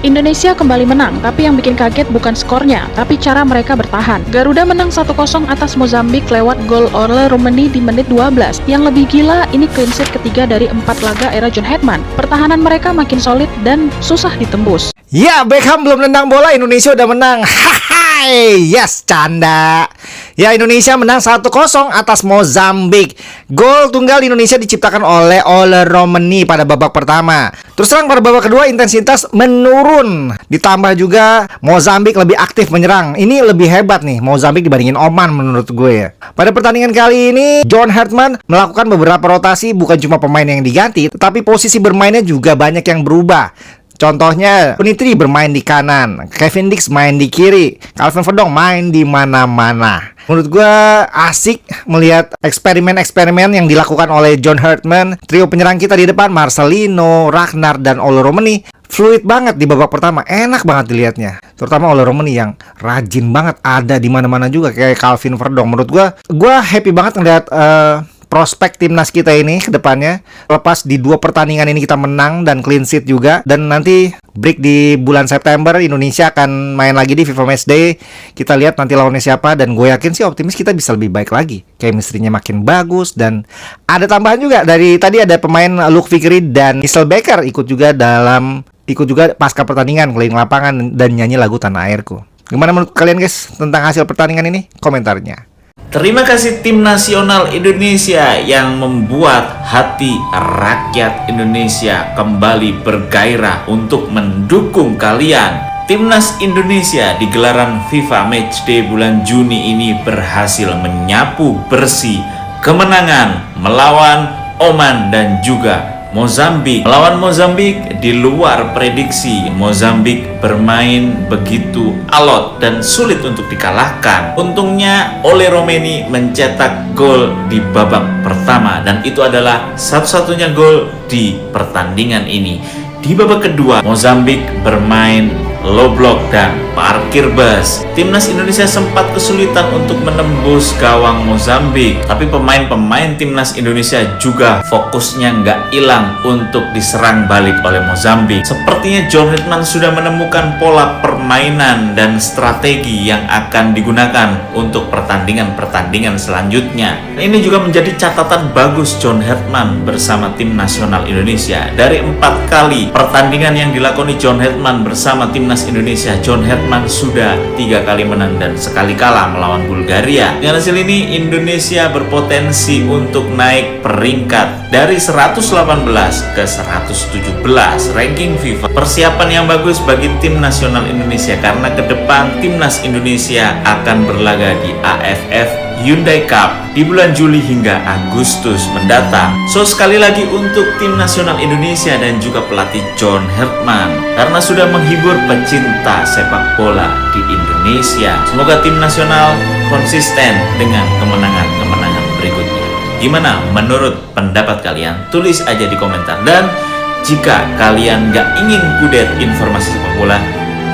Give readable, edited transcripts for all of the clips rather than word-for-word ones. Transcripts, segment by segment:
Indonesia kembali menang, tapi yang bikin kaget bukan skornya, tapi cara mereka bertahan. Garuda menang 1-0 atas Mozambik lewat gol oleh Romani di menit 12. Yang lebih gila, ini clean sheet ketiga dari 4 laga era John Hetman. Pertahanan mereka makin solid dan susah ditembus. Ya, Beckham belum nendang bola, Indonesia udah menang. Hai, yes, canda. Ya, Indonesia menang 1-0 atas Mozambik. Gol tunggal Indonesia diciptakan oleh Romani pada babak pertama. Terus terang pada babak kedua intensitas menurun. Ditambah juga Mozambik lebih aktif menyerang. Ini lebih hebat nih Mozambik dibandingin Oman menurut gue ya. Pada pertandingan kali ini John Hetman melakukan beberapa rotasi, bukan cuma pemain yang diganti, tetapi posisi bermainnya juga banyak yang berubah. Contohnya, Penitri bermain di kanan, Kevin Dix main di kiri, Calvin Verdong main di mana-mana. Menurut gue asik melihat eksperimen-eksperimen yang dilakukan oleh John Hetman. Trio penyerang kita di depan, Marcelino, Ragnar, dan Romani fluid banget di babak pertama, enak banget dilihatnya. Terutama Romani yang rajin banget, ada di mana-mana juga kayak Calvin Verdong. Menurut gue happy banget ngeliat prospek timnas kita ini ke depannya. Lepas di 2 pertandingan ini kita menang dan clean sheet juga. Dan nanti break di bulan September, Indonesia akan main lagi di FIFA Matchday. Kita lihat nanti lawannya siapa, dan gue yakin sih optimis kita bisa lebih baik lagi. Chemistry-nya makin bagus. Dan ada tambahan juga, dari tadi ada pemain Luke Fikri dan Isel Becker ikut juga pasca pertandingan, keliling lapangan dan nyanyi lagu Tanah Airku. Gimana menurut kalian guys tentang hasil pertandingan ini? Komentarnya. Terima kasih tim nasional Indonesia yang membuat hati rakyat Indonesia kembali bergairah untuk mendukung kalian. Timnas Indonesia di gelaran FIFA Matchday bulan Juni ini berhasil menyapu bersih kemenangan melawan Oman dan juga Mozambik. Melawan Mozambik di luar prediksi. Mozambik bermain begitu alot dan sulit untuk dikalahkan. Untungnya Romani mencetak gol di babak pertama, dan itu adalah satu-satunya gol di pertandingan ini. Di babak kedua, Mozambik bermain low block dan parkir bus. Timnas Indonesia sempat kesulitan untuk menembus gawang Mozambik, tapi pemain-pemain timnas Indonesia juga fokusnya nggak hilang untuk diserang balik oleh Mozambik. Sepertinya John Hetman sudah menemukan pola permainan dan strategi yang akan digunakan untuk pertandingan-pertandingan selanjutnya. Ini juga menjadi catatan bagus John Hetman bersama tim nasional Indonesia. Dari 4 kali pertandingan yang dilakoni John Hetman bersama timnas Indonesia, John Hetman sudah 3 kali menang dan sekali kalah melawan Bulgaria. Dengan hasil ini, Indonesia berpotensi untuk naik peringkat dari 118 ke 117 ranking FIFA. Persiapan yang bagus bagi tim nasional Indonesia karena ke depan timnas Indonesia akan berlaga di AFF Hyundai Cup di bulan Juli hingga Agustus mendatang. So, sekali lagi untuk tim nasional Indonesia dan juga pelatih John Hetman karena sudah menghibur pecinta sepak bola di Indonesia. Semoga tim nasional konsisten dengan kemenangan-kemenangan berikutnya. Gimana menurut pendapat kalian? Tulis aja di komentar. Dan jika kalian nggak ingin kudet informasi sepak bola,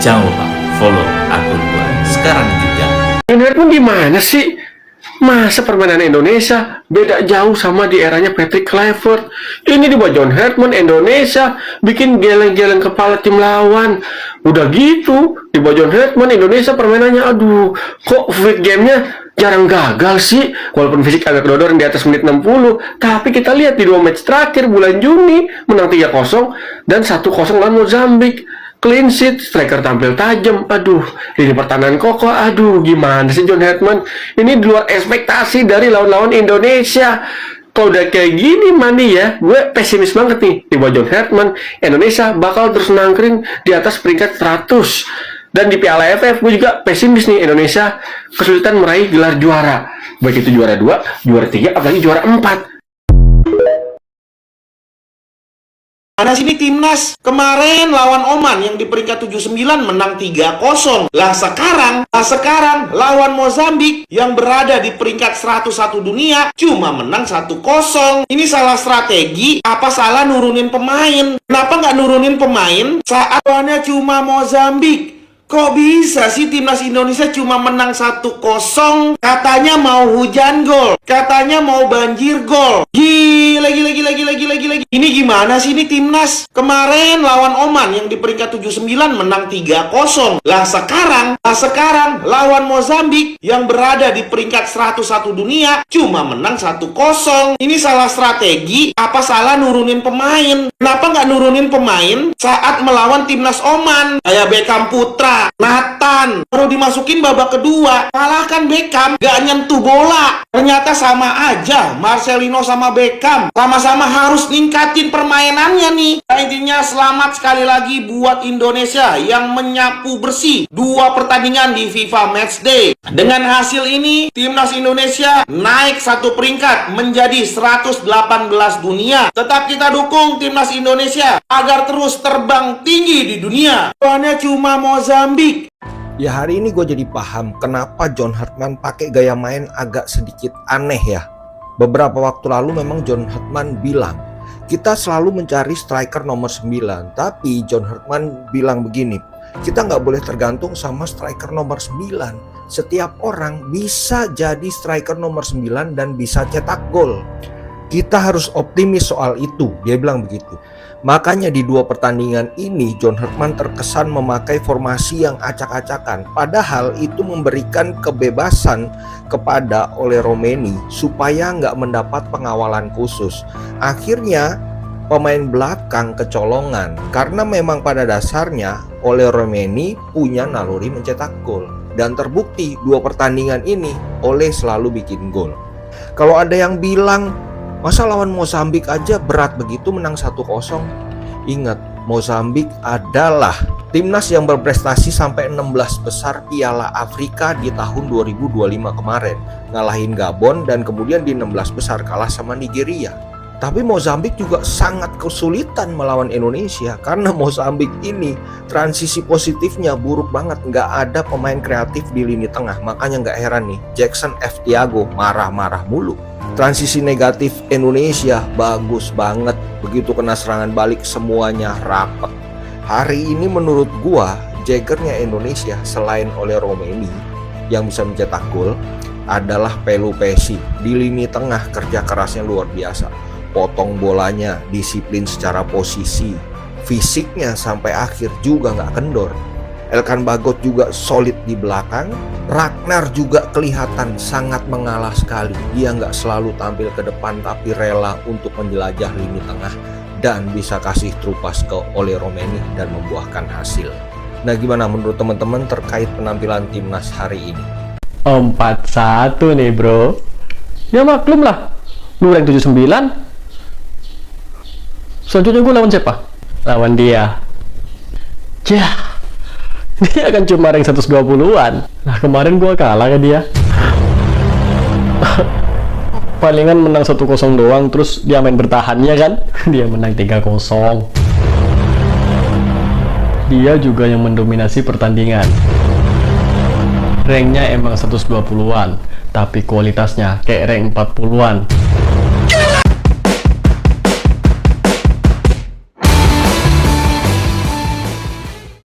jangan lupa follow akun gua sekarang juga. Hetman gimana sih? Masa permainan Indonesia beda jauh sama di eranya Patrick Kluivert. Ini dibuat John Hetman, Indonesia bikin geleng-geleng kepala tim lawan. Udah gitu, dibuat John Hetman, Indonesia permainannya aduh, kok fit gamenya jarang gagal sih. Walaupun fisik agak kedorong di atas menit 60, tapi kita lihat di 2 match terakhir bulan Juni menang 3-0 dan 1-0 lawan Mozambik. Clean sheet, striker tampil tajam. Aduh, lini pertahanan kokoh. Aduh, gimana sih John Hetman? Ini di luar ekspektasi dari lawan-lawan Indonesia. Kalau udah kayak gini mandi ya, gue pesimis banget nih. Di bawah John Hetman, Indonesia bakal terus nangkring di atas peringkat 100. Dan di Piala AFF, gue juga pesimis nih. Indonesia kesulitan meraih gelar juara. Baik itu juara 2, juara 3, apalagi juara 4. Mana sini timnas? Kemarin lawan Oman yang di peringkat 79 menang 3-0. Lah sekarang lawan Mozambik yang berada di peringkat 101 dunia cuma menang 1-0. Ini salah strategi apa salah nurunin pemain? Kenapa nggak nurunin pemain saat lawannya cuma Mozambik? Kok bisa sih timnas Indonesia cuma menang 1-0? Katanya mau hujan gol, katanya mau banjir gol. Gila. Ini gimana sih ini timnas? Kemarin lawan Oman yang di peringkat 79 menang 3-0. Lah sekarang lawan Mozambik yang berada di peringkat 101 dunia cuma menang 1-0. Ini salah strategi apa salah nurunin pemain? Kenapa nggak nurunin pemain saat melawan timnas Oman? Kayak Beckham Putra, Nathan, baru dimasukin babak kedua, kalahkan Beckham, gak nyentuh bola. Ternyata sama aja Marcelino sama Beckham, sama-sama harus ningkatin permainannya nih. Nah, intinya selamat sekali lagi buat Indonesia yang menyapu bersih 2 pertandingan di FIFA Matchday. Dengan hasil ini, timnas Indonesia naik 1 peringkat menjadi 118 dunia. Tetap kita dukung timnas Indonesia agar terus terbang tinggi di dunia. Lawannya cuma Mozambik. Ya, hari ini gue jadi paham kenapa John Hartman pakai gaya main agak sedikit aneh ya. Beberapa waktu lalu memang John Hartman bilang kita selalu mencari striker nomor 9. Tapi John Hartman bilang begini, kita nggak boleh tergantung sama striker nomor 9. Setiap orang bisa jadi striker nomor 9 dan bisa cetak gol. Kita harus optimis soal itu, dia bilang begitu. Makanya di 2 pertandingan ini John Hartman terkesan memakai formasi yang acak-acakan. Padahal itu memberikan kebebasan kepada Ole Romeni supaya nggak mendapat pengawalan khusus. Akhirnya pemain belakang kecolongan karena memang pada dasarnya Ole Romeni punya naluri mencetak gol. Dan terbukti 2 pertandingan ini Ole selalu bikin gol. Kalau ada yang bilang masa lawan Mozambik aja berat begitu menang 1-0? Ingat, Mozambik adalah timnas yang berprestasi sampai 16 besar Piala Afrika di tahun 2025 kemarin. Ngalahin Gabon dan kemudian di 16 besar kalah sama Nigeria. Tapi Mozambik juga sangat kesulitan melawan Indonesia karena Mozambik ini transisi positifnya buruk banget. Nggak ada pemain kreatif di lini tengah. Makanya nggak heran nih, Jackson F. Thiago marah-marah mulu. Transisi negatif Indonesia bagus banget. Begitu kena serangan balik semuanya rapet. Hari ini menurut gua Jaggernya Indonesia selain oleh Romeni yang bisa mencetak gol adalah Pelu Pesi. Di lini tengah kerja kerasnya luar biasa. Potong bolanya, disiplin secara posisi, fisiknya sampai akhir juga nggak kendor. Elkan Bagot juga solid di belakang. Ragnar juga kelihatan sangat mengalah sekali. Dia nggak selalu tampil ke depan tapi rela untuk menjelajah lini tengah dan bisa kasih trupas ke Ole Romeni dan membuahkan hasil. Nah, gimana menurut teman-teman terkait penampilan timnas hari ini? 4-1 nih bro. Ya maklum lah, lu rank 79. Selanjutnya gue lawan siapa? Lawan dia. Yah, dia kan cuma rank 120-an. Nah kemarin gue kalah ke dia. Palingan menang 1-0 doang, terus dia main bertahannya kan. Dia menang 3-0. Dia juga yang mendominasi pertandingan. Ranknya emang 120-an, tapi kualitasnya kayak rank 40-an.